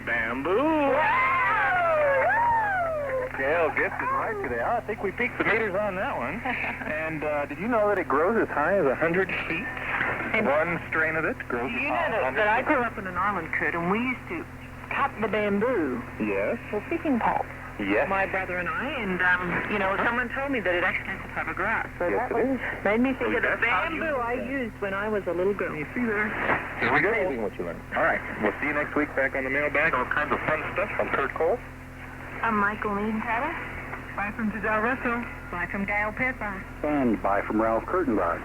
bamboo. Gail gets it right today. I think we peaked the meters on that one. And did you know that it grows as high as 100 feet? One strain of it grows as high as 100 feet. But I grew up in an island, Kurt, and we used to cut the bamboo Yes. for fishing poles. Yes. My brother and I, and, someone told me that it actually has to have a grass. So Yes, that it is. made me think So of the that's how bamboo you I used when I was a little girl. You see there? Here we go. Amazing what you learned. All right. We'll see you next week back on the mailbag. All kinds of fun stuff. I'm Kurt Cole. I'm Michael Needenthaler. Bye from Giselle Russell. Bye from Gail Pepper. And bye from Ralph Kurtenbach.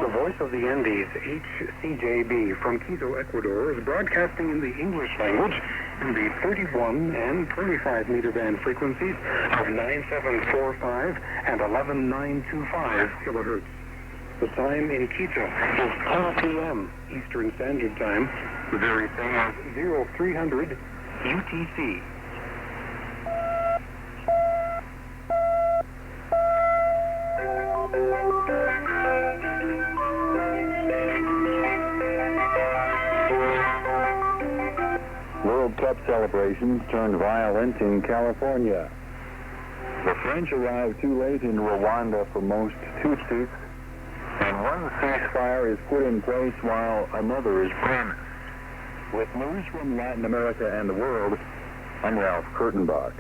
The Voice of the Andes, HCJB, from Quito, Ecuador, is broadcasting in the English language in the 31 and 25 meter band frequencies of 9745 and 11925 kilohertz. The time in Quito is 10 p.m. Eastern Standard Time. The very thing is 0300 UTC. World Cup celebrations turned violent in California. The French arrived too late in Rwanda for most Tutsis, and one ceasefire is put in place while another is promised. With news from Latin America and the world, I'm Ralph Kurtenbach.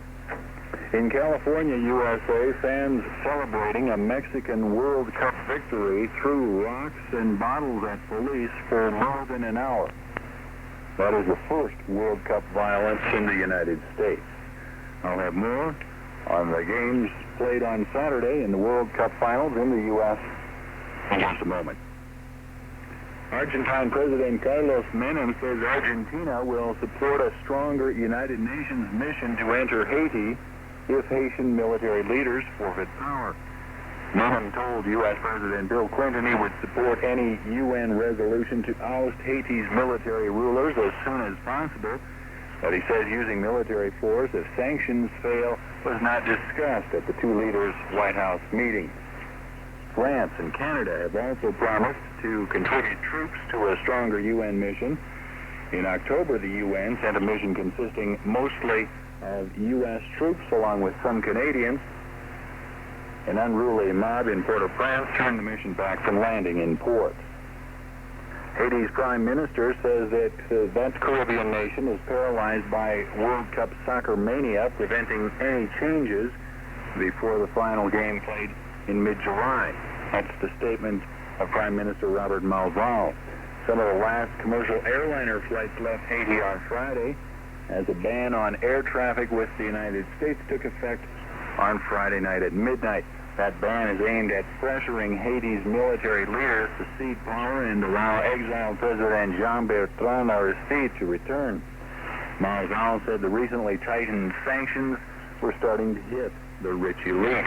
In California, USA, fans celebrating a Mexican World Cup victory threw rocks and bottles at police for more than an hour. That is the first World Cup violence in the United States. I'll have more on the games played on Saturday in the World Cup finals in the U.S. in just a moment. Argentine President Carlos Menem says Argentina will support a stronger United Nations mission to enter Haiti if Haitian military leaders forfeit power. Menem told U.S. President Bill Clinton he would support any UN resolution to oust Haiti's military rulers as soon as possible, but he says using military force if sanctions fail was not discussed at the two leaders' White House meeting. France and Canada have also promised to contribute troops to a stronger UN mission. In October, the UN sent a mission consisting mostly of U.S. troops along with some Canadians. An unruly mob in Port-au-Prince turned the mission back from landing in port. Haiti's prime minister says that that Caribbean nation is paralyzed by World Cup soccer mania, preventing any changes before the final game played in mid-July. That's the statement of Prime Minister Robert Malval. Some of the last commercial airliner flights left Haiti on Friday as a ban on air traffic with the United States took effect on Friday night at midnight. That ban is aimed at pressuring Haiti's military leaders to cede power and allow exiled President Jean-Bertrand Aristide to return. Malval said the recently tightened sanctions were starting to hit the rich elite.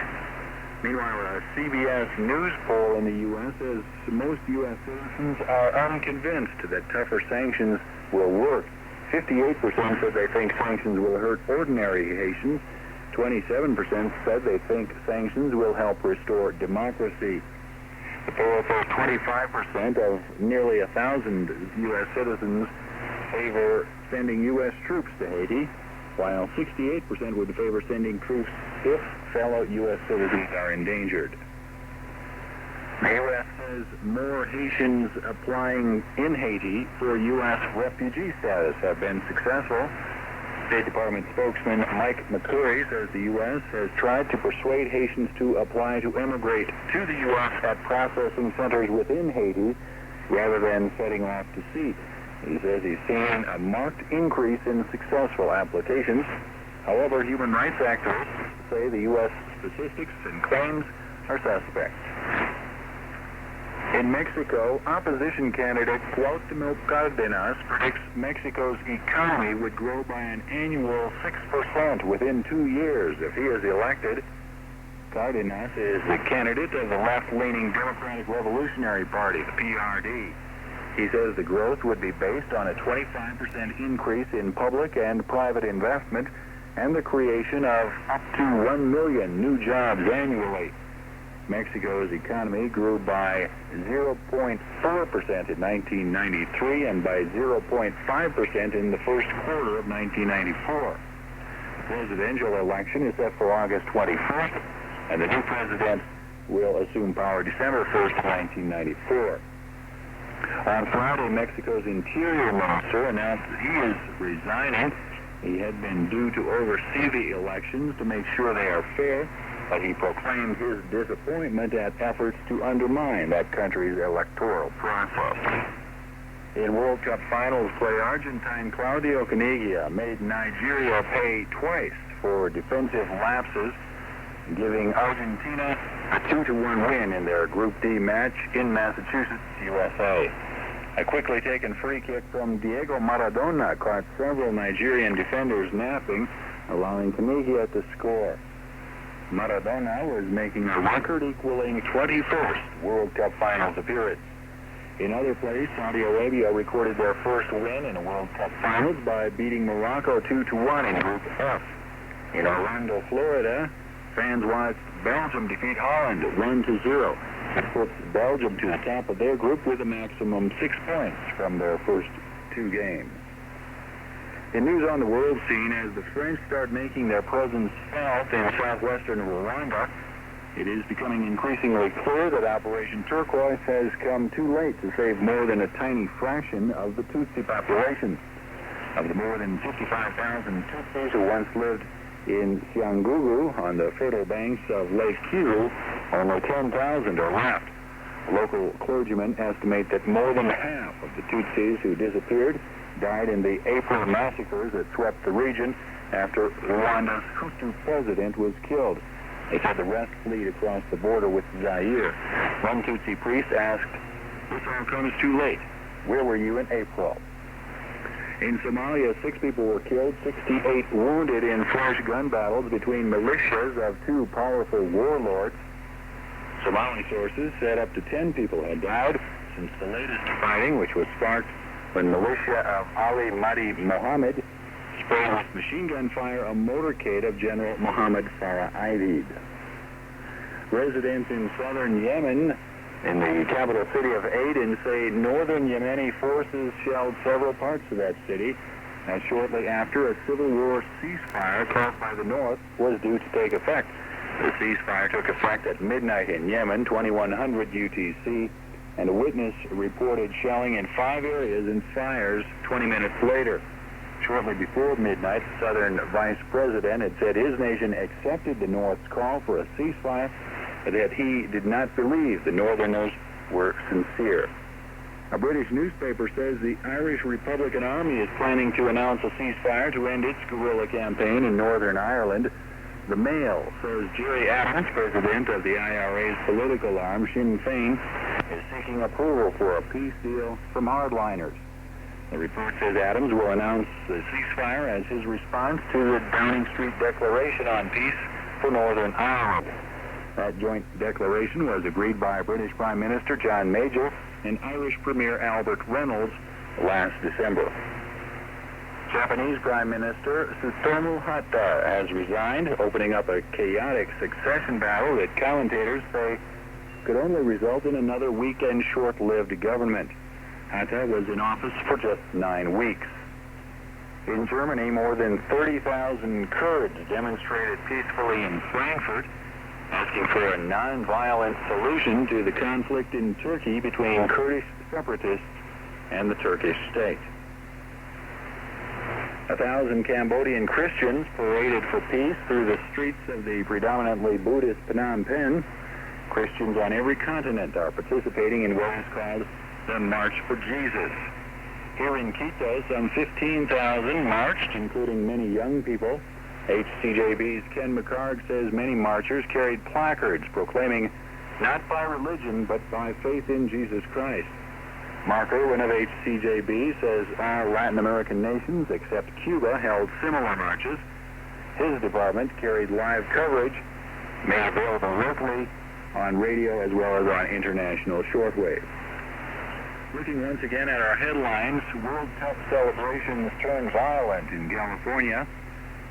Meanwhile, a CBS News poll in the U.S. says most U.S. citizens are unconvinced that tougher sanctions will work. 58% said they think sanctions will hurt ordinary Haitians. 27% said they think sanctions will help restore democracy. The poll says 25% of nearly 1,000 U.S. citizens favor sending U.S. troops to Haiti, while 68% would favor sending troops if fellow U.S. citizens are endangered. The U.S. says more Haitians applying in Haiti for U.S. refugee status have been successful. State Department spokesman Mike McCurry says the U.S. has tried to persuade Haitians to apply to immigrate to the U.S. at processing centers within Haiti rather than setting off to sea. He says he's seen a marked increase in successful applications. However, human rights activists say the U.S. statistics and claims are suspect. In Mexico, opposition candidate Cuauhtémoc Cárdenas predicts Mexico's economy would grow by an annual 6% within 2 years if he is elected. Cárdenas is the candidate of the left-leaning Democratic Revolutionary Party, the PRD. He says the growth would be based on a 25% increase in public and private investment and the creation of up to 1 million new jobs annually. Mexico's economy grew by 0.4% in 1993 and by 0.5% in the first quarter of 1994. The presidential election is set for August 24th, and the new president will assume power December 1st, 1994. On Friday, Mexico's Interior Minister announced that he is resigning. He had been due to oversee the elections to make sure they are fair, but he proclaimed his disappointment at efforts to undermine that country's electoral process. In World Cup Finals play, Argentine Claudio Caniggia made Nigeria pay twice for defensive lapses, giving Argentina a 2-1 win in their Group D match in Massachusetts, USA. A quickly taken free kick from Diego Maradona caught several Nigerian defenders napping, allowing Caniggia to score. Maradona was making a record equaling 21st World Cup Finals appearance. In other plays, Saudi Arabia recorded their first win in a World Cup Finals by beating Morocco 2-1 in Group F. In Orlando, Florida, fans watched Belgium defeat Holland 1-0. This puts Belgium to the top of their group with a maximum 6 points from their first 2 games. In news on the world scene, as the French start making their presence felt in southwestern Rwanda, it is becoming increasingly clear that Operation Turquoise has come too late to save more than a tiny fraction of the Tutsi population. Of the more than 55,000 Tutsis who once lived in Cyangugu on the fertile banks of Lake Kivu, only 10,000 are left. Local clergymen estimate that more than half of the Tutsis who disappeared died in the April massacres that swept the region after Rwanda's Hutu president was killed. They said the rest fled across the border with Zaire. One Tutsi priest asked, "This all comes too late. Where were you in April?" In Somalia, 6 people were killed, 68 wounded in fresh gun battles between militias of 2 powerful warlords. Somali sources said up to 10 people had died since the latest fighting, which was sparked when militia of Ali Mahdi Mohammed sprayed with machine gun fire a motorcade of General Mohammed Farah Aidid. Residents in southern Yemen, in the capital city of Aden, say northern Yemeni forces shelled several parts of that city, and shortly after a civil war ceasefire called by the North was due to take effect. The ceasefire took effect at midnight in Yemen, 2100 UTC, and a witness reported shelling in 5 areas and fires 20 minutes later. Shortly before midnight, the Southern Vice President had said his nation accepted the North's call for a ceasefire, but that he did not believe the Northerners were sincere. A British newspaper says the Irish Republican Army is planning to announce a ceasefire to end its guerrilla campaign in Northern Ireland. The Mail says Jerry Adams, president of the IRA's political arm, Sinn Féin, is seeking approval for a peace deal from hardliners. The report says Adams will announce the ceasefire as his response to the Downing Street Declaration on Peace for Northern Ireland. That joint declaration was agreed by British Prime Minister John Major and Irish Premier Albert Reynolds last December. Japanese Prime Minister Tsutomu Hata has resigned, opening up a chaotic succession battle that commentators say could only result in another weak and short-lived government. Hata was in office for just 9 weeks. In Germany, more than 30,000 Kurds demonstrated peacefully in Frankfurt, asking for a non-violent solution to the conflict in Turkey between Kurdish separatists and the Turkish state. 1,000 Cambodian Christians paraded for peace through the streets of the predominantly Buddhist Phnom Penh. Christians on every continent are participating in what is called the March for Jesus. Here in Quito, some 15,000 marched, including many young people. HCJB's Ken McCarg says many marchers carried placards proclaiming not by religion, but by faith in Jesus Christ. Mark Irwin of HCJB says all Latin American nations except Cuba held similar marches. His department carried live coverage, made available locally on radio as well as on international shortwave. Looking once again at our headlines, World Cup celebrations turn violent in California.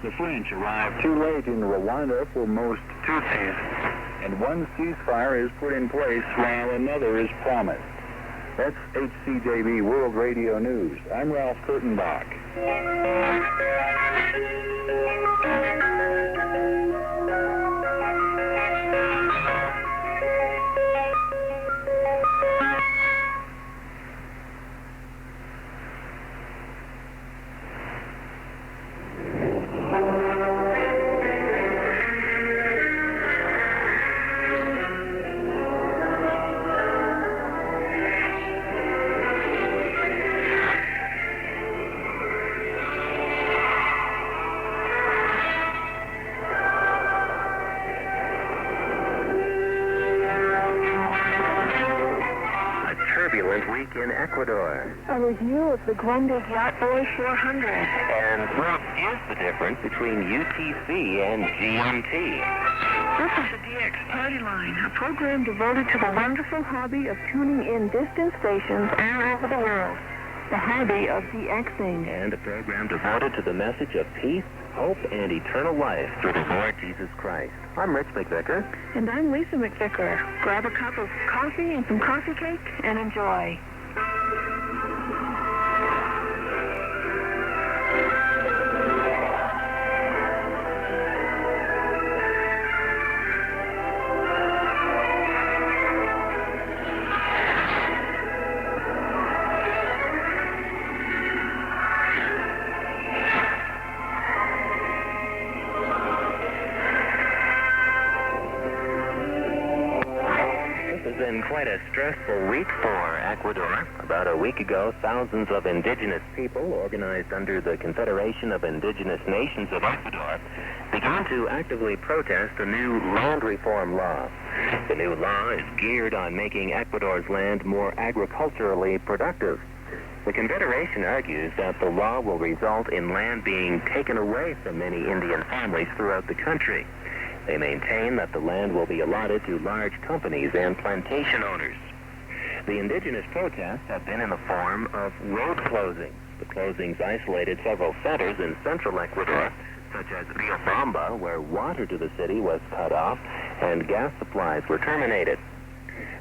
The French arrived too late in Rwanda for most Tutsis, and one ceasefire is put in place while another is promised. That's HCJB World Radio News. I'm Ralph Kurtenbach. Week in Ecuador. A review of the Grundig Yacht Boy 400. And what is the difference between UTC and GMT? This is the DX Party Line, a program devoted to the wonderful hobby of tuning in distant stations all over the world. The hobby of DXing. And a program devoted to the message of peace, hope, and eternal life through the Lord Jesus Christ. I'm Rich McVicker. And I'm Lisa McVicker. Grab a cup of coffee and some coffee cake and enjoy. Quite a stressful week for Ecuador. About a week ago, thousands of indigenous people, organized under the Confederation of Indigenous Nations of Ecuador, began to actively protest a new land reform law. The new law is geared on making Ecuador's land more agriculturally productive. The Confederation argues that the law will result in land being taken away from many Indian families throughout the country. They maintain that the land will be allotted to large companies and plantation owners. The indigenous protests have been in the form of road closings. The closings isolated several centers in central Ecuador, such as Riobamba, where water to the city was cut off and gas supplies were terminated.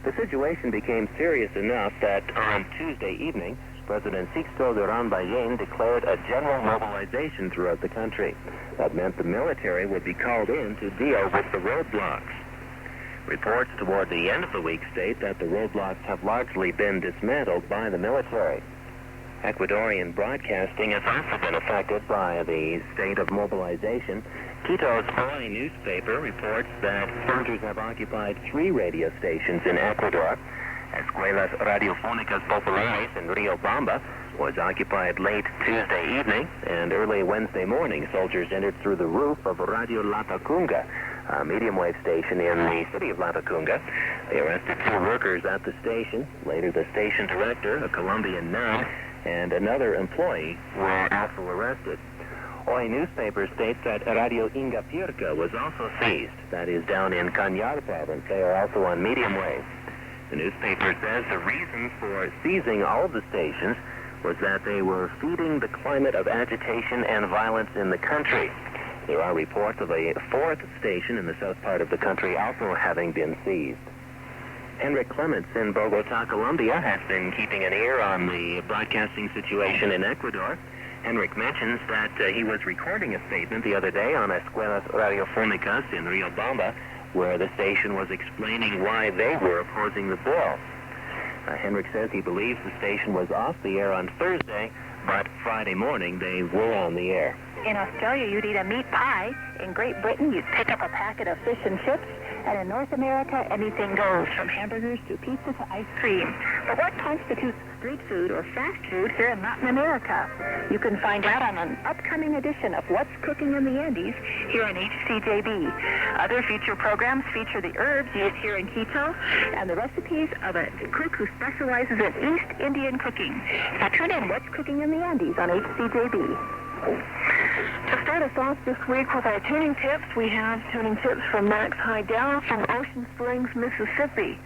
The situation became serious enough that on Tuesday evening, President Sixto Durán Ballén declared a general mobilization throughout the country. That meant the military would be called in to deal with the roadblocks. Reports toward the end of the week state that the roadblocks have largely been dismantled by the military. Ecuadorian broadcasting has also been affected by the state of mobilization. Quito's Hoy newspaper reports that soldiers have occupied 3 radio stations in Ecuador. Escuelas Radiofónicas Populares in Riobamba was occupied late Tuesday evening, and early Wednesday morning, soldiers entered through the roof of Radio Latacunga, a medium-wave station in the city of Latacunga. They arrested 2 workers at the station. Later, the station director, a Colombian nun, and another employee were also arrested. Hoy newspaper states that Radio Ingapirca was also seized. That is down in Cañar province. They are also on medium wave. The newspaper says the reason for seizing all of the stations was that they were feeding the climate of agitation and violence in the country. There are reports of a 4th station in the south part of the country also having been seized. Henrik Clements in Bogota, Colombia, has been keeping an ear on the broadcasting situation in Ecuador. Henrik mentions that he was recording a statement the other day on Escuelas Radiofónicas in Riobamba, where the station was explaining why they were opposing the bill. Henrik says he believes the station was off the air on Thursday, but Friday morning they were on the air. In Australia, you'd eat a meat pie. In Great Britain, you'd pick up a packet of fish and chips. And in North America, anything goes, from hamburgers to pizza to ice cream. But what constitutes street food or fast food here in Latin America? You can find out on an upcoming edition of What's Cooking in the Andes here in HCJB. Other future programs feature the herbs used here in Quito and the recipes of a cook who specializes in East Indian cooking. Now tune in What's Cooking in the Andes on HCJB. To start us off this week with our tuning tips, we have tuning tips from Max Heidel from Ocean Springs, Mississippi.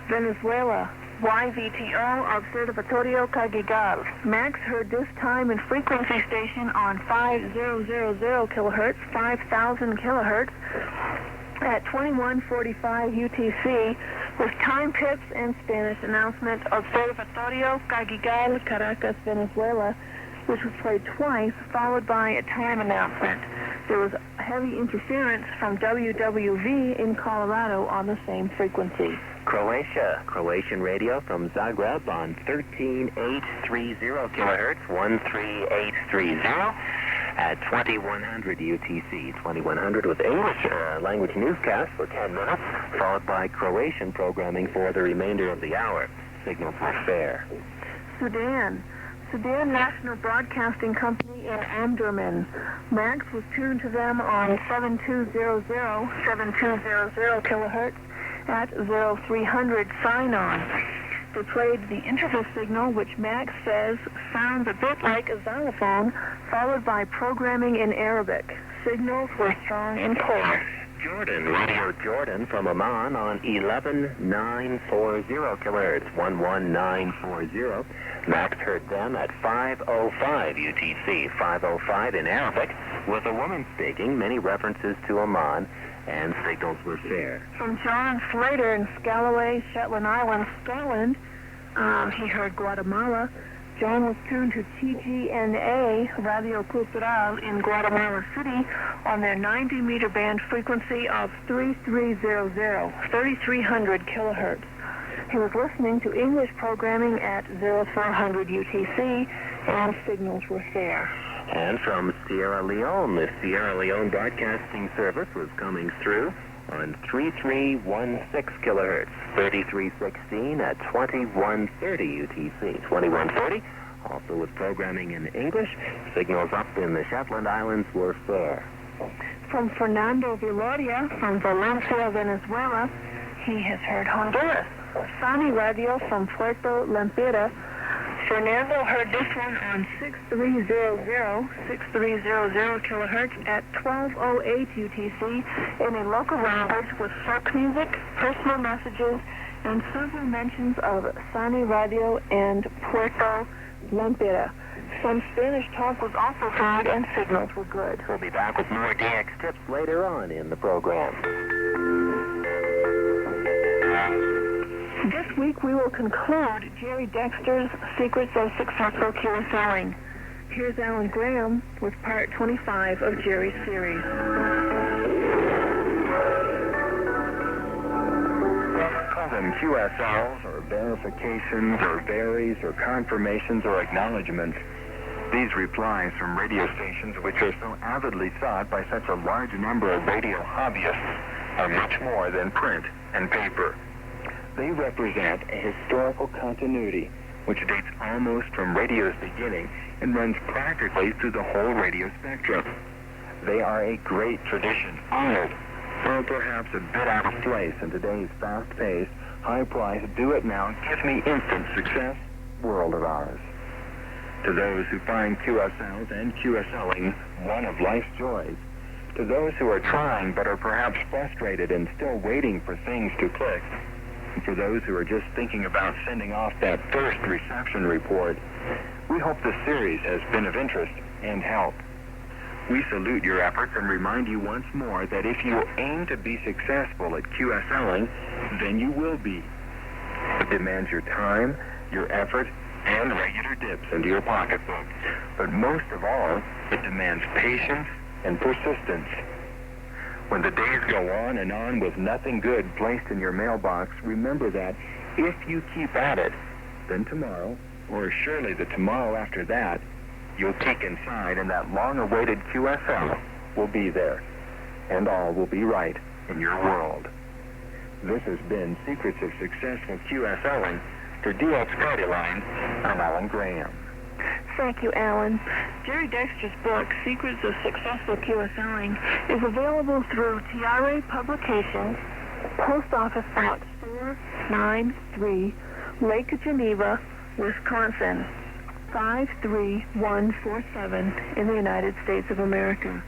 Venezuela YVTO Observatorio Cagigal. Max heard this time and frequency station on 5000 kilohertz, 5000 kilohertz, at 21:45 UTC, with time tips and Spanish announcement. Observatorio Cagigal, Caracas, Venezuela, which was played twice, followed by a time announcement. There was heavy interference from WWV in Colorado on the same frequency. Croatia, Croatian radio from Zagreb on 13830 kilohertz, 13830 at 2100 UTC. 2100 with English language newscast for 10 minutes, followed by Croatian programming for the remainder of the hour. Signals were fair. Sudan National Broadcasting Company in Omdurman. Max was tuned to them on 7200 kilohertz at 0300 sign-on. They played the interval signal, which Max says sounds a bit like a xylophone, followed by programming in Arabic. Signals were strong and clear. Jordan, Radio Jordan from Amman on 11940 kilohertz, 11940. Max heard them at 5:05 UTC, 5:05 in Arabic, with a woman speaking, many references to Amman, and signals were fair. From John Slater in Scalloway, Shetland Islands, Scotland, he heard Guatemala. John was tuned to TGNA, Radio Cultural, in Guatemala City on their 90-meter band frequency of 3300 kilohertz. He was listening to English programming at 0400 UTC, and signals were fair. And from Sierra Leone, the Sierra Leone Broadcasting Service was coming through on 3316 kilohertz, 3316 at 2130 UTC, 2130. Also with programming in English, signals up in the Shetland Islands were fair. From Fernando Viloria from Valencia, Venezuela, he has heard Honduras. Sani Radio from Puerto Lempira. Fernando heard this one on 6300 kilohertz at 1208 UTC in a local language with folk music, personal messages, and several mentions of Sani Radio and Puerto Lempira. Some Spanish talk was also heard, and signals were good. We'll be back with more DX tips later on in the program. This week we will conclude Jerry Dexter's Secrets of Successful QSLing. Here's Alan Graham with part 25 of Jerry's series. Call them QSLs or verifications or varies or confirmations or acknowledgments. These replies from radio stations, which are so avidly sought by such a large number of radio hobbyists, are much more than print and paper. They represent a historical continuity which dates almost from radio's beginning and runs practically through the whole radio spectrum. They are a great tradition, honored, or perhaps a bit out of place in today's fast-paced, high-priced, do-it-now, give-me-instant success world of ours. To those who find QSLs and QSLing one of life's joys, to those who are trying but are perhaps frustrated and still waiting for things to click, and for those who are just thinking about sending off that first reception report, we hope this series has been of interest and help. We salute your efforts and remind you once more that if you aim to be successful at QSLing, then you will be. It demands your time, your effort, and regular dips into your pocketbook. But most of all, it demands patience and persistence. When the days go on and on with nothing good placed in your mailbox, remember that if you keep at it, then tomorrow, or surely the tomorrow after that, you'll peek inside and that long-awaited QSL will be there. And all will be right in your world. This has been Secrets of Successful QSLing. For DX Party Line, I'm Alan Graham. Thank you, Alan. Jerry Dexter's book, Secrets of Successful QSLing, is available through TRA Publications, Post Office Box 493, Lake Geneva, Wisconsin, 53147 in the United States of America.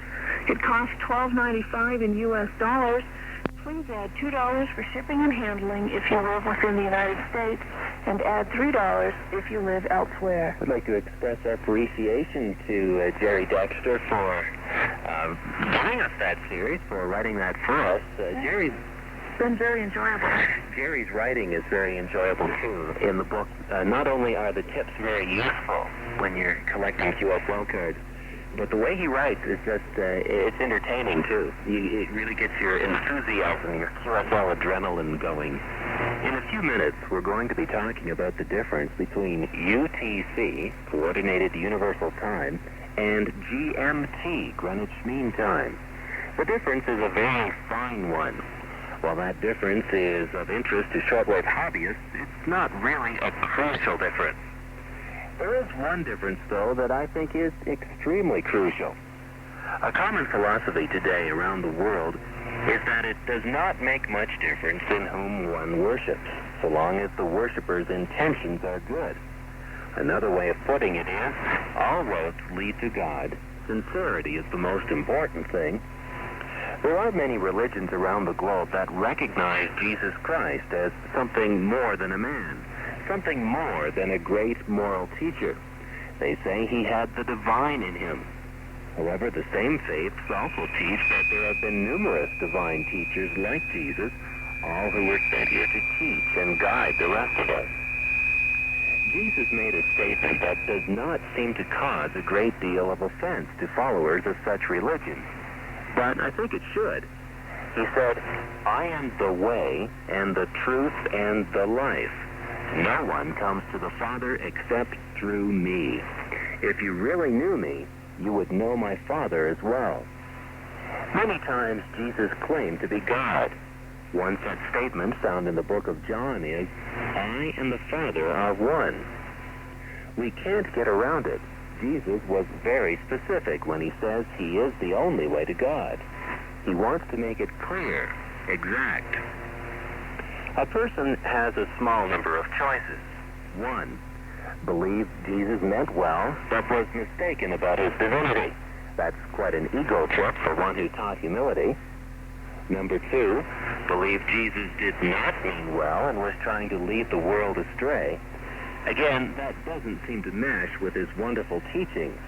It costs $12.95 in U.S. dollars. Please add $2 for shipping and handling if you live within the United States, and add $3 if you live elsewhere. I'd like to express our appreciation to Jerry Dexter for giving us that series, for writing that for us. Jerry's been very enjoyable. Jerry's writing is very enjoyable, too. In the book, not only are the tips very useful when you're collecting QFL cards, but the way he writes is just, it's entertaining, too. It really gets your enthusiasm, your QFL adrenaline going. In a few minutes, we're going to be talking about the difference between UTC, Coordinated Universal Time, and GMT, Greenwich Mean Time. The difference is a very fine one. While that difference is of interest to shortwave hobbyists, it's not really a crucial difference. There is one difference, though, that I think is extremely crucial. A common philosophy today around the world is that it does not make much difference in whom one worships, so long as the worshiper's intentions are good. Another way of putting it is, all roads lead to God. Sincerity is the most important thing. There are many religions around the globe that recognize Jesus Christ as something more than a man, something more than a great moral teacher. They say he had the divine in him. However, the same faiths also teach that there have been numerous divine teachers like Jesus, all who were sent here to teach and guide the rest of us. Jesus made a statement that does not seem to cause a great deal of offense to followers of such religions, but I think it should. He said, "I am the way and the truth and the life. No one comes to the Father except through me. If you really knew me, you would know my Father as well." Many times Jesus claimed to be God. One such statement found in the book of John is, "I and the Father are one." We can't get around it. Jesus was very specific when he says he is the only way to God. He wants to make it clear, exact. A person has a small number of choices. 1. Believe Jesus meant well, but was mistaken about his divinity. That's quite an ego trip for one who taught humility. Number 2, believe Jesus did not mean well and was trying to lead the world astray. Again, that doesn't seem to mesh with his wonderful teachings.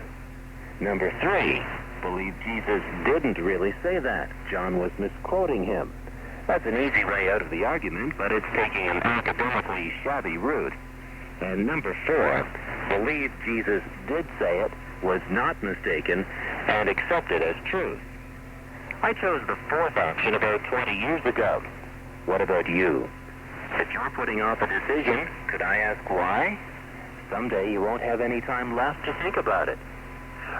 Number 3, believe Jesus didn't really say that. John was misquoting him. That's an easy way out of the argument, but it's taking an academically shabby route. And number 4, believe Jesus did say it, was not mistaken, and accept it as truth. I chose the 4th option about 20 years ago. What about you? If you're putting off a decision, could I ask why? Someday you won't have any time left to think about it.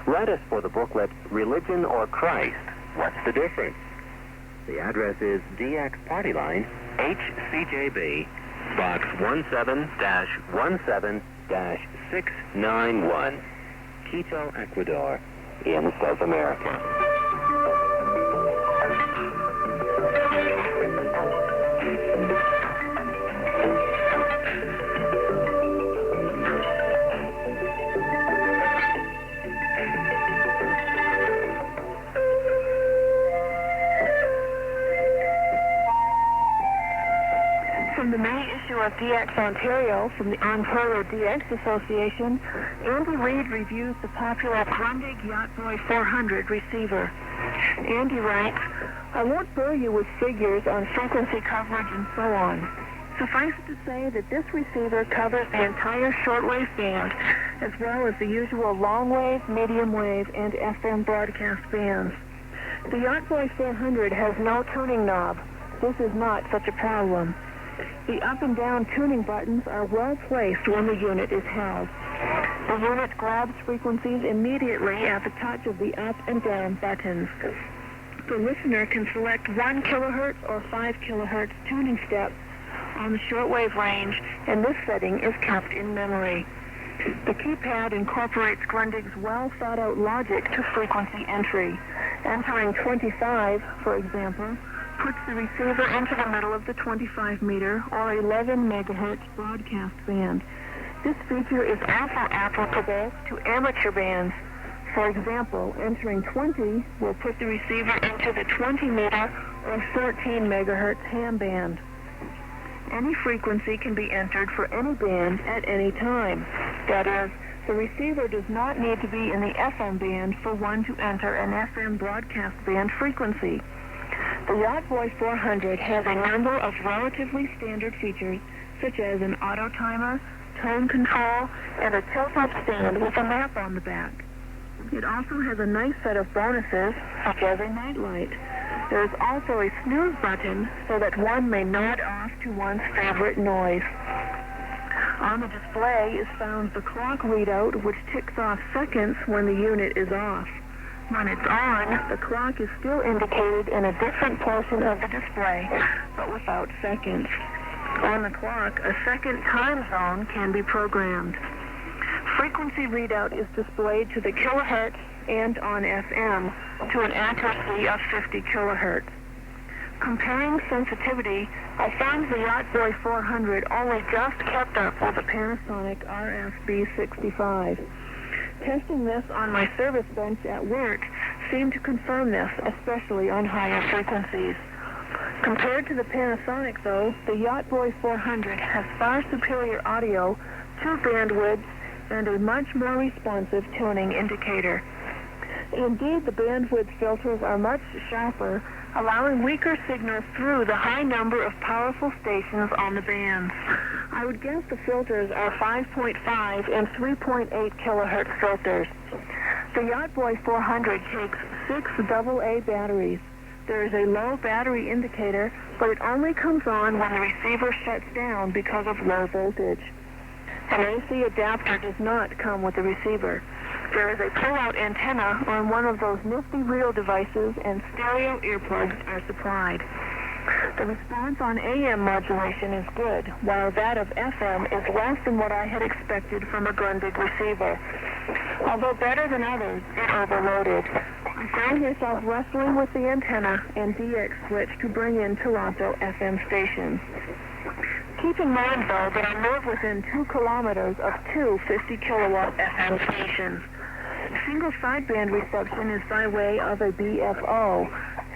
Write us for the booklet, Religion or Christ? What's the difference? The address is DX Party Line, HCJB, Box 17-17-691, Quito, Ecuador, in South America. From the May issue of DX Ontario, from the Ontario DX Association, Andy Reid reviews the popular Grundig Yachtboy 400 receiver. Andy writes, "I won't bore you with figures on frequency coverage and so on. Suffice it to say that this receiver covers the entire shortwave band, as well as the usual long wave, medium wave, and FM broadcast bands. The Yachtboy 400 has no tuning knob. This is not such a problem. The up and down tuning buttons are well placed when the unit is held. The unit grabs frequencies immediately at the touch of the up and down buttons. The listener can select 1 kilohertz or 5 kilohertz tuning steps on the shortwave range, and this setting is kept in memory. The keypad incorporates Grundig's well-thought-out logic to frequency entry. Entering 25, for example, puts the receiver into the middle of the 25-meter or 11 megahertz broadcast band. This feature is also applicable to amateur bands. For example, entering 20 will put the receiver into the 20-meter or 13 megahertz ham band. any frequency can be entered for any band at any time. That is, the receiver does not need to be in the FM band for one to enter an FM broadcast band frequency. The Yacht Boy 400 has a number of relatively standard features, such as an auto timer, tone control, and a tilt-up stand with a map on the back. It also has a nice set of bonuses, such as a nightlight. There is also a snooze button so that one may nod off to one's favorite noise. On the display is found the clock readout, which ticks off seconds when the unit is off. When it's on, the clock is still indicated in a different portion of the display, but without seconds. On the clock, a second time zone can be programmed. Frequency readout is displayed to the kilohertz and on FM to an accuracy of 50 kilohertz. Comparing sensitivity, I found the Yacht Boy 400 only just kept up with the Panasonic RFB65. Testing this on my service bench at work seemed to confirm this, especially on higher frequencies. Compared to the Panasonic, though, the Yacht Boy 400 has far superior audio, 2 bandwidths, and a much more responsive tuning indicator. Indeed, the bandwidth filters are much sharper, allowing weaker signals through the high number of powerful stations on the bands. I would guess the filters are 5.5 and 3.8 kilohertz filters. The Yacht Boy 400 takes 6 AA batteries. There is a low battery indicator, but it only comes on when the receiver shuts down because of low voltage. An AC adapter does not come with the receiver. There is a pull-out antenna on one of those nifty reel devices, and stereo earplugs are supplied. The response on AM modulation is good, while that of FM is less than what I had expected from a Grundig receiver. Although better than others, it overloaded. I found myself wrestling with the antenna and DX switch to bring in Toronto FM stations. Keep in mind, though, that I live within 2 kilometers of 2 50-kilowatt FM stations. Single sideband reception is by way of a BFO.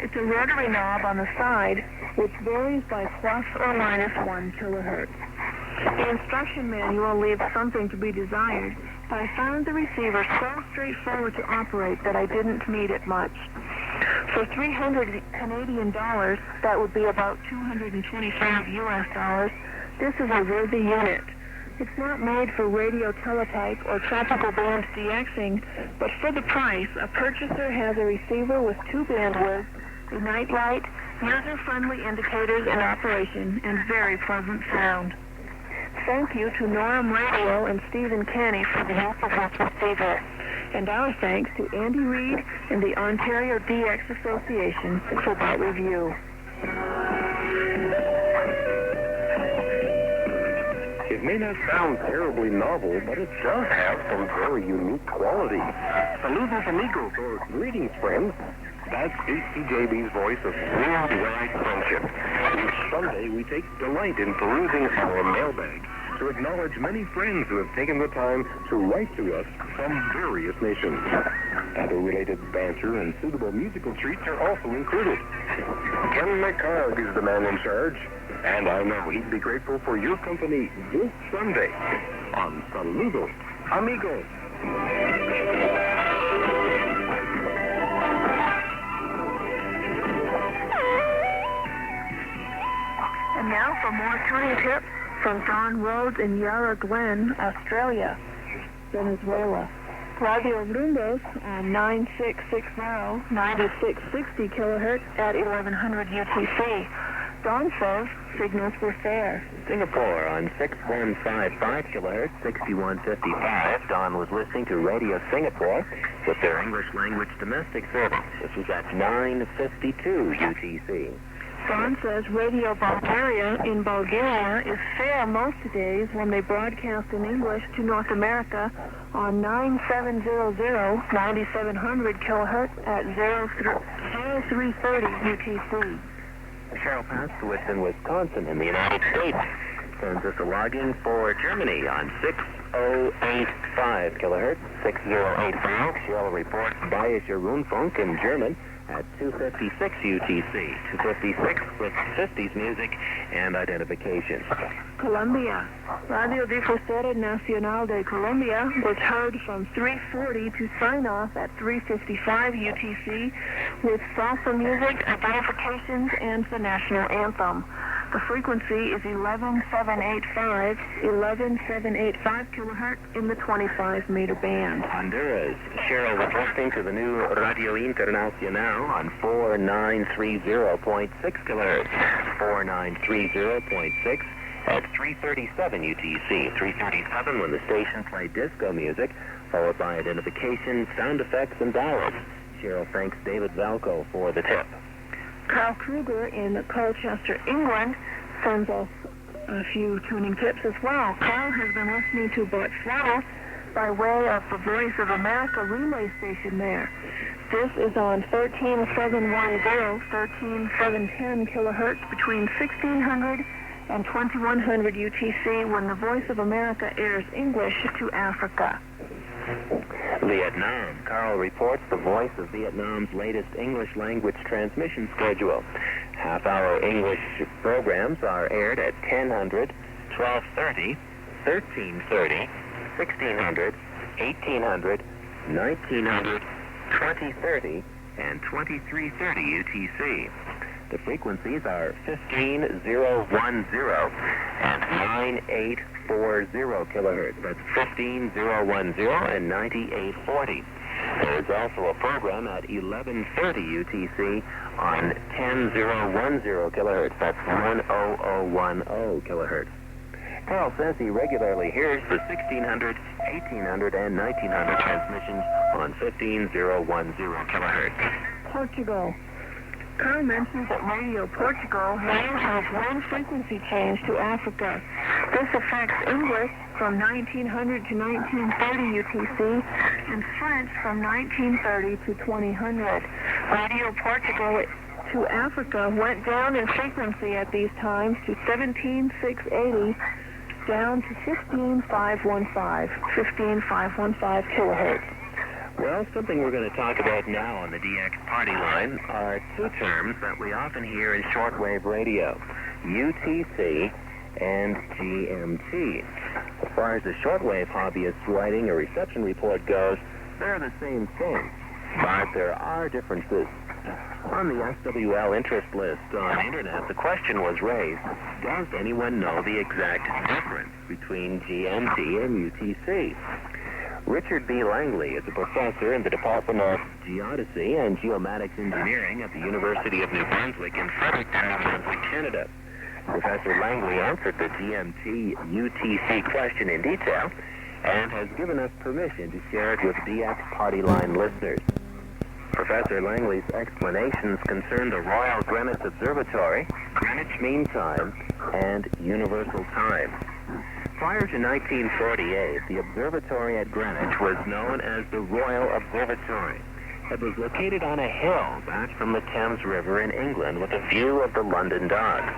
It's a rotary knob on the side, which varies by plus or minus 1 kilohertz. The instruction manual leaves something to be desired, but I found the receiver so straightforward to operate that I didn't need it much. For $300 Canadian dollars, that would be about 225 US dollars, this is a worthy unit. It's not made for radio teletype or tropical band DXing, but for the price, a purchaser has a receiver with 2 bandwidths, a nightlight, user-friendly indicators in operation, and very pleasant sound. Thank you to Norham Radio and Stephen Canny for the use of this receiver. And our thanks to Andy Reid and the Ontario DX Association for that review. It may not sound terribly novel, but it does have some very unique quality. Saludos amigos, or greetings, friends. That's HCJB's voice of worldwide friendship. Each Sunday, we take delight in perusing our mailbag to acknowledge many friends who have taken the time to write to us from various nations. Other-related banter and suitable musical treats are also included. Ken McCarg is the man in charge, and I know he'd be grateful for your company this Sunday on Saludos Amigos. And now for more tuning tips from Don Rhodes in Yarra Glen, Australia, Venezuela. Radio Rumbos on 9660, 9660 kilohertz at 1100 UTC. Don says signals were fair. Singapore on 6155 kilohertz, 6155. Don was listening to Radio Singapore with their English language domestic service. This was at 952 UTC. Don says Radio Bulgaria in Bulgaria is fair most days when they broadcast in English to North America on 9700, 9700 kilohertz at 0330 UTC. Cheryl Paskowitz in Wisconsin in the United States sends us a logging for Germany on 1085 kilohertz, 6085. Cheryl reports Bayerischer Rundfunk in German at 256 UTC, 256 with 50s music and identification. Colombia. Radio Difusora Nacional de Colombia was heard from 340 to sign off at 355 UTC with salsa music, identifications, and the national anthem. The frequency is 11785 kilohertz in the 25-meter band. Honduras. Cheryl was listening to the new Radio Internacional on 4930.6 kilohertz. 4930.6 at 337 UTC. 337 when the station played disco music, followed by identification, sound effects, and ballads. Cheryl thanks David Valco for the tip. Carl Kruger in Colchester, England, sends us a few tuning tips as well. Carl has been listening to Botswana by way of the Voice of America relay station there. This is on 13710, 13710 kilohertz between 1600 and 2100 UTC when the Voice of America airs English to Africa. Vietnam. Carl reports the Voice of Vietnam's latest English language transmission schedule. Half-hour English programs are aired at 1000, 1230, 1330, 1600, 1800, 1900, 2030, and 2330 UTC. The frequencies are 15010 and 9840 kilohertz. That's 15010 and 9840. There's also a program at 1130 UTC on 10010 kilohertz. That's 10010 kilohertz. Carl says he regularly hears the 1600, 1800, and 1900 transmissions on 15010 kilohertz. Portugal. Carl mentions that Radio Portugal now has one frequency change to Africa. This affects English from 1900 to 1930 UTC and French from 1930 to 2000. Radio Portugal to Africa went down in frequency at these times to 17680 down to 15515 kilohertz. Well, something we're going to talk about now on the DX Party Line are two terms that we often hear in shortwave radio, UTC and GMT. As far as the shortwave hobbyist writing a reception report goes, they're the same thing, but there are differences. On the SWL interest list on the Internet, the question was raised, does anyone know the exact difference between GMT and UTC? Richard B. Langley is a professor in the Department of Geodesy and Geomatics Engineering at the University of New Brunswick in Fredericton, New Brunswick, Canada. Professor Langley answered the GMT-UTC question in detail and has given us permission to share it with DX Party Line listeners. Professor Langley's explanations concern the Royal Greenwich Observatory, Greenwich Mean Time, and Universal Time. Prior to 1948, the observatory at Greenwich was known as the Royal Observatory. It was located on a hill back from the Thames River in England with a view of the London Docks.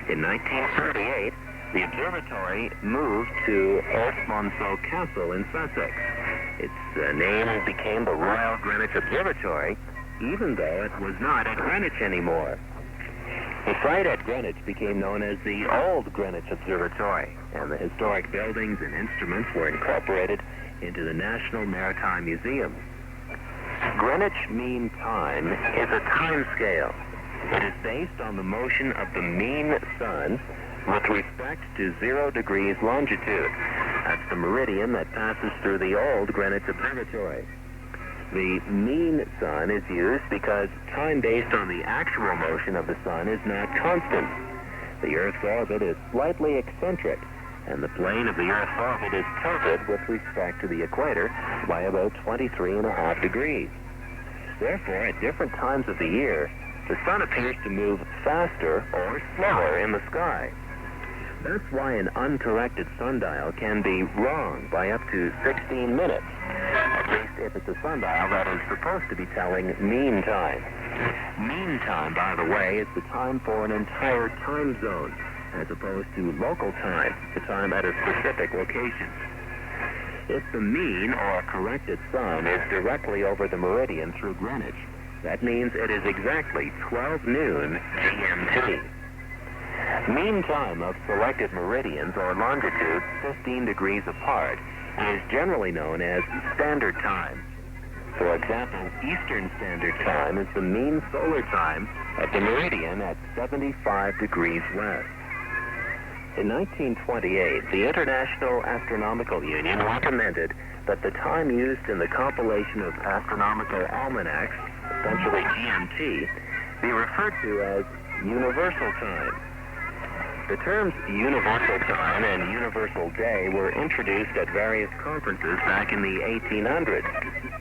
In 1938, the observatory moved to Ormsmonceau Castle in Sussex. Its name became the Royal Greenwich Observatory, even though it was not at Greenwich anymore. The site at Greenwich became known as the Old Greenwich Observatory, and the historic buildings and instruments were incorporated into the National Maritime Museum. Greenwich Mean Time is a time scale. It is based on the motion of the mean sun with respect to 0 degrees longitude. That's the meridian that passes through the Old Greenwich Observatory. The mean sun is used because time based on the actual motion of the sun is not constant. The Earth's orbit is slightly eccentric, and the plane of the Earth's orbit is tilted with respect to the equator by about 23.5 degrees. Therefore, at different times of the year, the sun appears to move faster or slower in the sky. That's why an uncorrected sundial can be wrong by up to 16 minutes, at least if it's a sundial that is supposed to be telling mean time. Mean time, by the way, is the time for an entire time zone, as opposed to local time, the time at a specific location. if the mean, or corrected sum, is directly over the meridian through Greenwich. That means it is exactly 12 noon GMT. Mean time of selected meridians or longitudes 15 degrees apart is generally known as standard time. For example, Eastern Standard Time is the mean solar time of the meridian at 75 degrees west. In 1928, the International Astronomical Union recommended that the time used in the compilation of astronomical almanacs, essentially GMT, be referred to as universal time. The terms universal time and universal day were introduced at various conferences back in the 1800s.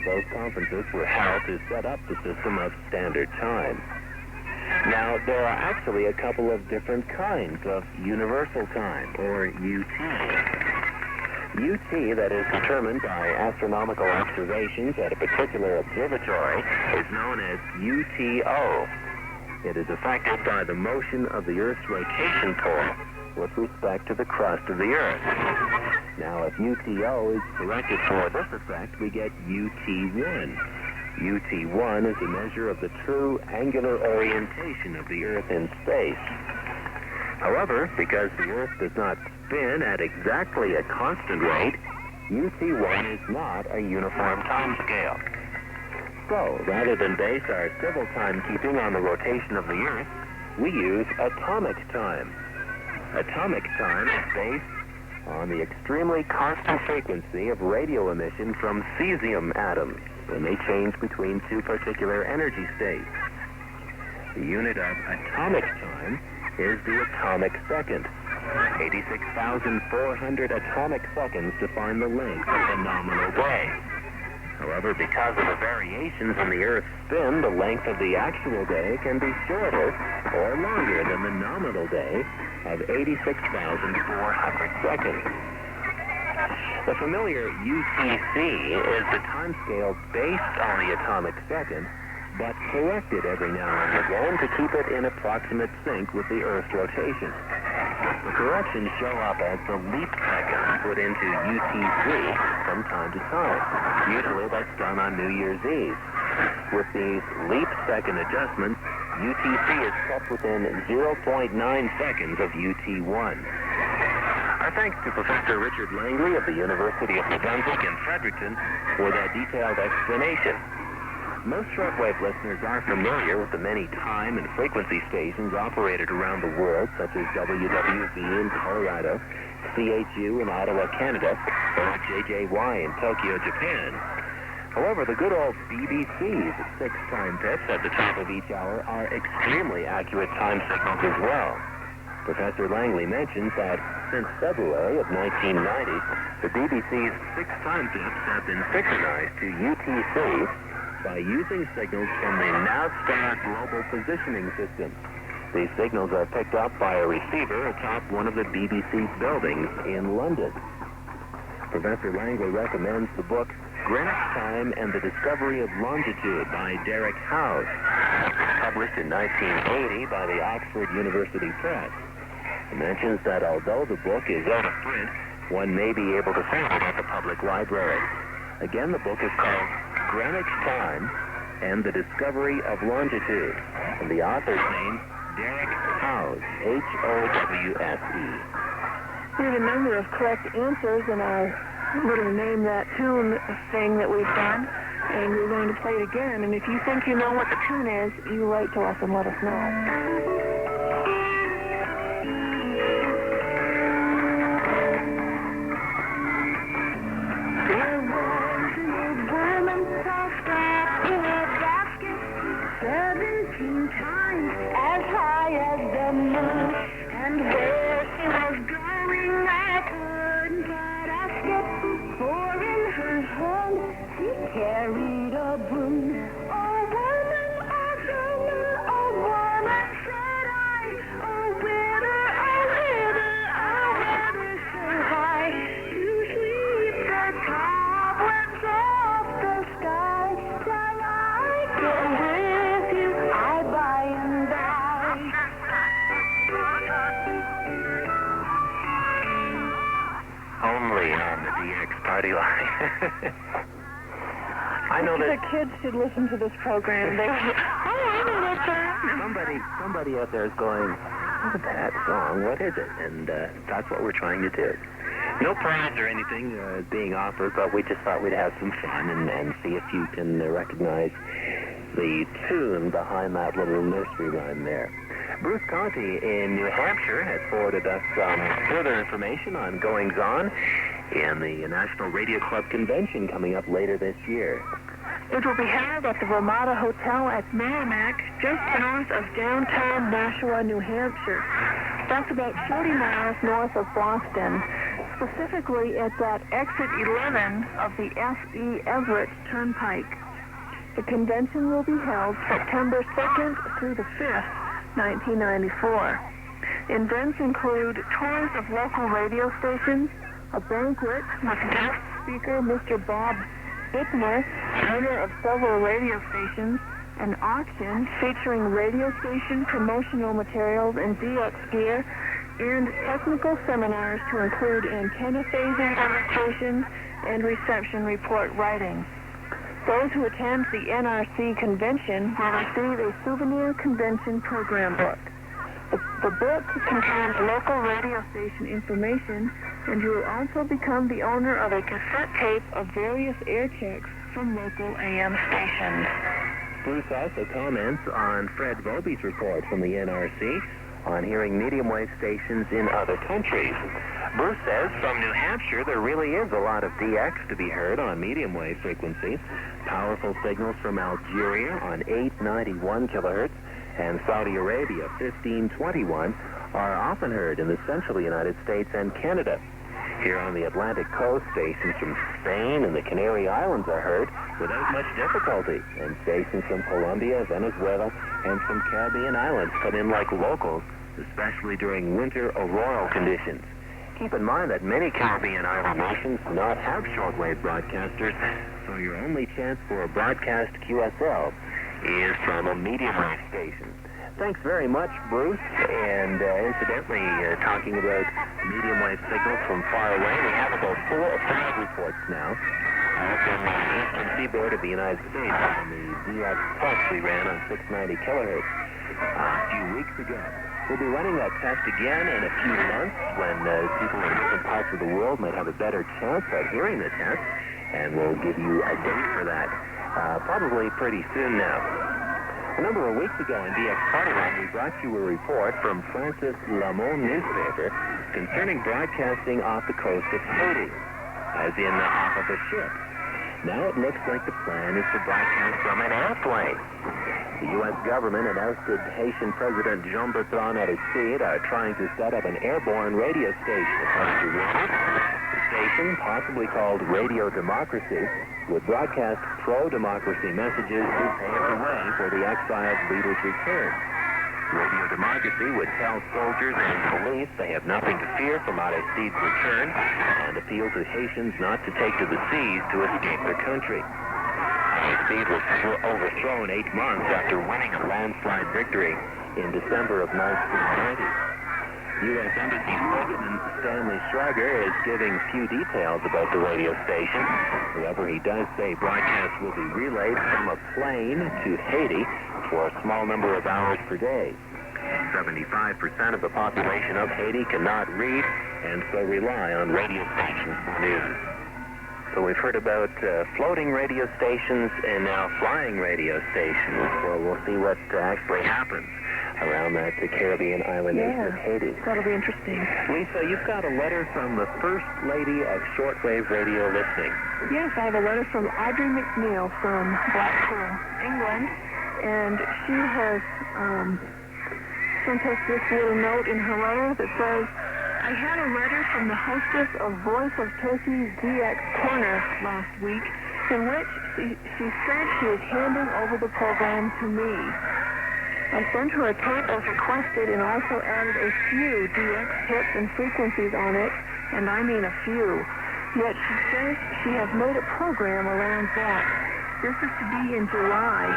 Those conferences were held to set up the system of standard time. Now, there are actually a couple of different kinds of universal time, or UT. UT, that is determined by astronomical observations at a particular observatory, is known as UTO. It is affected by the motion of the Earth's rotation pole with respect to the crust of the Earth. Now, if UTO is corrected for this effect, we get UT1. UT1 is a measure of the true angular orientation of the Earth in space. However, because the Earth does not spin at exactly a constant rate, UT1 is not a uniform time scale. So, rather than base our civil timekeeping on the rotation of the Earth, we use atomic time. Atomic time is based on the extremely constant frequency of radio emission from cesium atoms when they change between two particular energy states. The unit of atomic time is the atomic second. 86,400 atomic seconds define the length of the nominal day. However, because of the variations in the Earth's spin, the length of the actual day can be shorter or longer than the nominal day of 86,400 seconds. The familiar UTC is the timescale based on the atomic second, but corrected every now and again to keep it in approximate sync with the Earth's rotation. The corrections show up as the leap seconds put into UT3 from time to time. Usually that's done on New Year's Eve. With these leap second adjustments, UTC is kept within 0.9 seconds of UT1. Our thanks to Professor Richard Langley of the University of New Brunswick in Fredericton for that detailed explanation. Most shortwave listeners are familiar with the many time and frequency stations operated around the world, such as WWV in Colorado, CHU in Ottawa, Canada, or HCJB in Tokyo, Japan. However, the good old BBC's 6 time pips at the top of each hour are extremely accurate time signals as well. Professor Langley mentions that since February of 1990, the BBC's 6 time pips have been synchronized to UTC by using signals from the Navstar Global Positioning System. These signals are picked up by a receiver atop one of the BBC's buildings in London. Professor Langley recommends the book Greenwich Time and the Discovery of Longitude by Derek Howes, published in 1980 by the Oxford University Press. He mentions that although the book is out of print, one may be able to find it at the public library. Again, the book is called Greenwich Time and the Discovery of Longitude, and the author's name, Derek Howes, Howse. We have a number of correct answers in our little Name That Tune thing that we've done, and we're going to play it again. And if you think you know what the tune is, you write to us and let us know. There was an old woman tossed up in a basket 17 times as high as the moon, and where she was going I couldn't but ask it, for in her hand she carried a broom. Oh woman, oh woman, oh woman, party line. I know The that kids should listen to this program. They will, I know that song. somebody out there is going, what's that song? What is it? And that's what we're trying to do. No prize or anything being offered, but we just thought we'd have some fun and see if you can recognize the tune behind that little nursery rhyme there. Bruce Conti in New Hampshire has forwarded us some further information on goings-on in the National Radio Club Convention coming up later this year. It will be held at the Ramada Hotel at Merrimack, just north of downtown Nashua, New Hampshire. That's about 40 miles north of Boston, specifically at that exit 11 of the F.E. Everett Turnpike. The convention will be held September 2nd through the 5th, 1994. Events include tours of local radio stations, a banquet with guest speaker Mr. Bob Bittner, owner of several radio stations, an auction featuring radio station promotional materials and DX gear, and technical seminars to include antenna phasing demonstrations and reception report writing. Those who attend the NRC convention will receive a souvenir convention program book. The book contains local radio station information, and you will also become the owner of a cassette tape of various air checks from local AM stations. Bruce also comments on Fred Vobie's report from the NRC on hearing medium wave stations in other countries. Bruce says from New Hampshire there really is a lot of DX to be heard on medium wave frequencies. Powerful signals from Algeria on 891 kilohertz and Saudi Arabia 1521 are often heard in the central United States and Canada. Here on the Atlantic coast, stations from Spain and the Canary Islands are heard without much difficulty, and stations from Colombia, Venezuela, and from Caribbean islands come in like locals, especially during winter auroral conditions. Keep in mind that many Caribbean island nations do not have shortwave broadcasters, so your only chance for a broadcast QSL is from a medium wave station. Thanks very much, Bruce. And incidentally, talking about medium wave signals from far away, we have about 4 or 5 reports now from the eastern seaboard of the United States on the DX Plus we ran on 690 kilohertz a few weeks ago. We'll be running that test again in a few months when people in different parts of the world might have a better chance at hearing the test, and we'll give you a date for that probably pretty soon now. A number of weeks ago in DX Party Line, we brought you a report from Francis Lamont newspaper concerning broadcasting off the coast of Haiti, as in off of a ship. Now it looks like the plan is to broadcast from an airplane. The U.S. government and ousted Haitian President Jean-Bertrand Aristide are trying to set up an airborne radio station according to Reuters. The station, possibly called Radio Democracy, would broadcast pro-democracy messages to pave the way for the exiled leader's return. Radio Democracy would tell soldiers and police they have nothing to fear from Aristide's return and appeal to Haitians not to take to the seas to escape their country. Aristide was overthrown 8 months after winning a landslide victory in December of 1990. U.S. Embassy spokesman Stanley Schrager is giving few details about the radio station. However, he does say broadcasts will be relayed from a plane to Haiti for a small number of hours per day. 75% of the population of Haiti cannot read and so rely on radio stations for news. So we've heard about floating radio stations and now flying radio stations. Well, we'll see what actually happens around that Caribbean island nation of Haiti. That'll be interesting. Lisa, you've got a letter from the First Lady of Shortwave Radio Listening. Yes, I have a letter from Audrey McNeil from Blackpool, England, and she has sent us this little note in her letter that says, I had a letter from the hostess of Voice of Turkey's DX Corner last week in which she said she is handing over the program to me. I sent her a tape as requested and also added a few DX hits and frequencies on it, and I mean a few. Yet she says she has made a program around that. This is to be in July.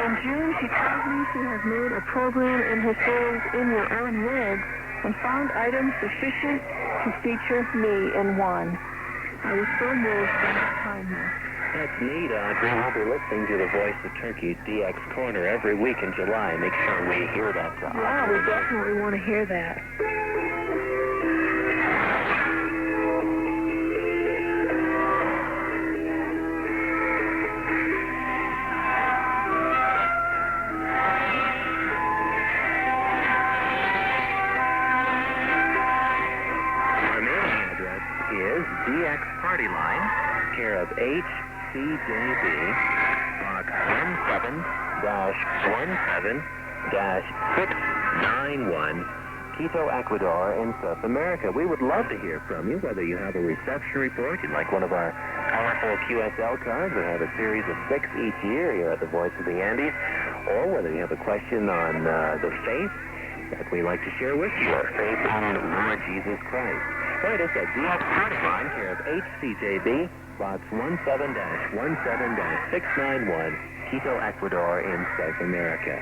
In June, she tells me she has made a program in her series In Your Own Words and found items sufficient to feature me in one. I was so moved by that kindness. That's neat, Audrey. We'll be listening to the Voice of Turkey's DX Corner every week in July. Make sure we hear that. Yeah, we definitely want to hear that. Our mailing address is DX Party Line, care of HCJB, Box 17-17-691, Quito, Ecuador, in South America. We would love to hear from you, whether you have a reception report, you'd like one of our powerful QSL cards, we have a series of 6 each year here at the Voice of the Andes, or whether you have a question on the faith that we'd like to share with you, our faith in Lord Jesus Christ. Write us at DX Party Line, care of HCJB, Box 17-17-691, Quito, Ecuador, in South America.